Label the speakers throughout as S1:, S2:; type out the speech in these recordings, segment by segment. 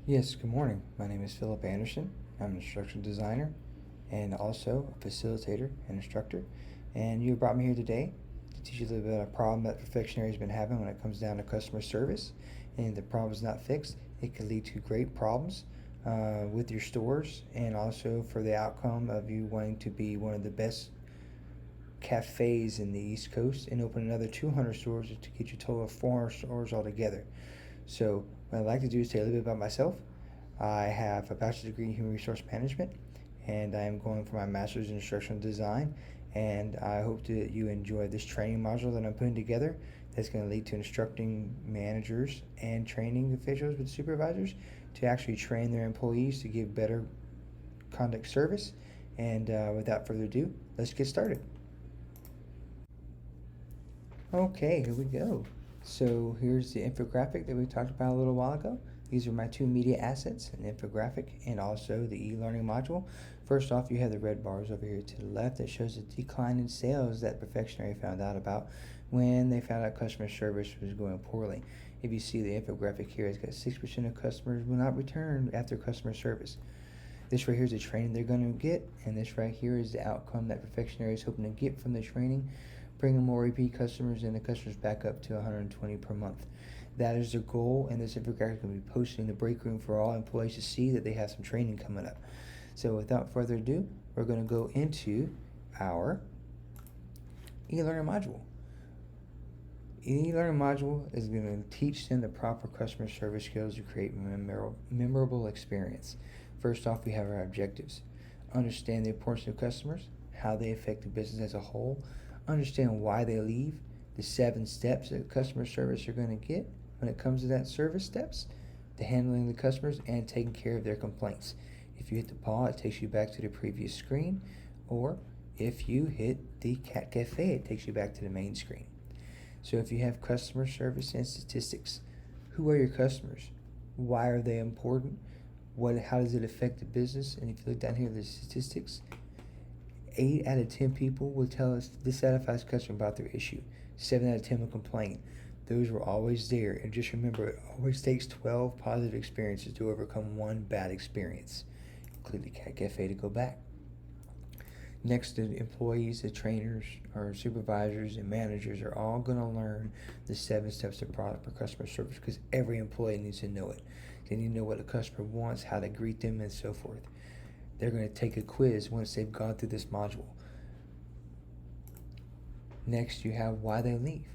S1: Yes, good morning. My name is Philip Anderson. I'm an instructional designer and also a facilitator and instructor. And you brought me here today to teach you a little bit about a problem that Perfectionary has been having when it comes down to customer service. And if the problem is not fixed, it could lead to great problems with your stores and also for the outcome of you wanting to be one of the best cafes in the East Coast and open another 200 stores to get you a total of 400 stores altogether. So, what I'd like to do is tell you a little bit about myself. I have a bachelor's degree in human resource management, and I am going for my master's in instructional design. And I hope that you enjoy this training module that I'm putting together. That's going to lead to instructing managers and training officials with supervisors to actually train their employees to give better conduct service. And without further ado, let's get started. Okay, here we go. So here's the infographic that we talked about a little while ago. These are my two media assets, an infographic and also the e-learning module. First off, you have the red bars over here to the left that shows the decline in sales that Perfectionary found out about when they found out customer service was going poorly. If you see the infographic here, it's got 6% of customers will not return after customer service. This right here is the training they're going to get, and this right here is the outcome that Perfectionary is hoping to get from the training, bringing more repeat customers and the customers back up to 120 per month. That is their goal, and this infographic will be posted in the break room for all employees to see that they have some training coming up. So without further ado, we're going to go into our e-learning module. E-learning module is going to teach them the proper customer service skills to create a memorable experience. First off, we have our objectives. Understand the importance of customers, how they affect the business as a whole, understand why they leave, the 7 steps that customer service are going to get when it comes to that service steps, the handling the customers, and taking care of their complaints. If you hit the pause, it takes you back to the previous screen, or if you hit the Cat Cafe, it takes you back to the main screen. So if you have customer service and statistics, who are your customers? Why are they important? How does it affect the business? And if you look down here at the statistics, 8 out of 10 people will tell us dissatisfied customer about their issue. 7 out of 10 will complain. Those were always there. And just remember, it always takes 12 positive experiences to overcome one bad experience. Click the Cat Cafe to go back. Next, the employees, the trainers, or supervisors and managers are all going to learn the 7 steps of product for customer service because every employee needs to know it. They need to know what the customer wants, how to greet them, and so forth. They're going to take a quiz once they've gone through this module. Next, you have why they leave.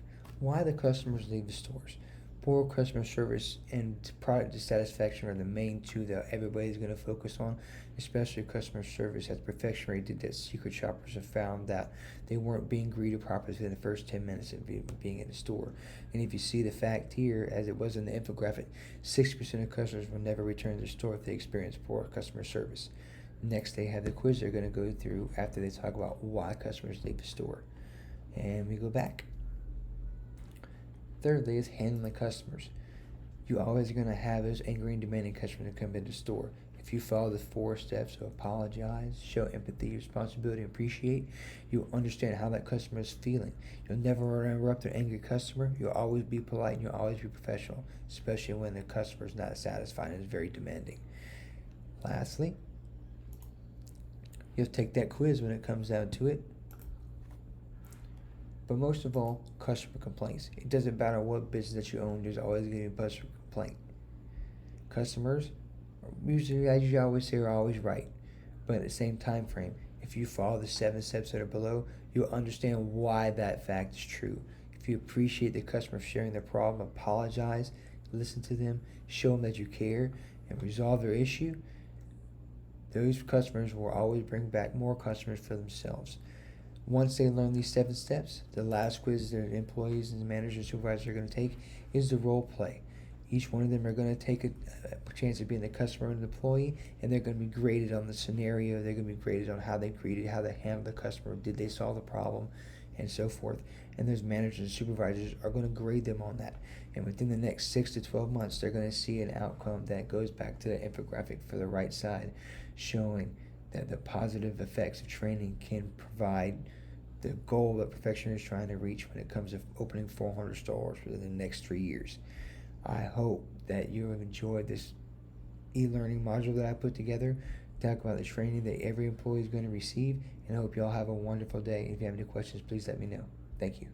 S1: Why the customers leave the stores. Poor customer service and product dissatisfaction are the main two that everybody's going to focus on, especially customer service. As Perfectionary did that, secret shoppers have found that they weren't being greeted properly within the first 10 minutes of being in the store. And if you see the fact here, as it was in the infographic, 60% of customers will never return to the store if they experience poor customer service. Next, they have the quiz they're going to go through after they talk about why customers leave the store. And we go back. Thirdly is handling customers. You always are going to have those angry and demanding customers that come into the store. If you follow the 4 steps of apologize, show empathy, responsibility, and appreciate, you'll understand how that customer is feeling. You'll never interrupt an angry customer. You'll always be polite and you'll always be professional, especially when the customer is not satisfied and is very demanding. Lastly, you'll take that quiz when it comes down to it. But most of all, customer complaints. It doesn't matter what business that you own, there's always going to be a customer complaint. Customers, usually, as you always say, are always right. But at the same time frame, if you follow the 7 steps that are below, you'll understand why that fact is true. If you appreciate the customer sharing their problem, apologize, listen to them, show them that you care, and resolve their issue, those customers will always bring back more customers for themselves. Once they learn these 7 steps, the last quiz their employees and the managers and supervisors are going to take is the role play. Each one of them are going to take a chance of being the customer and the employee, and they're going to be graded on the scenario. They're going to be graded on how they greeted, how they handled the customer, did they solve the problem, and so forth. And those managers and supervisors are going to grade them on that. And within the next 6 to 12 months, they're going to see an outcome that goes back to the infographic for the right side, showing that the positive effects of training can provide the goal that Perfectionary is trying to reach when it comes to opening 400 stores within the next 3 years. I hope that you have enjoyed this e-learning module that I put together, talk about the training that every employee is going to receive, and I hope you all have a wonderful day. If you have any questions, please let me know. Thank you.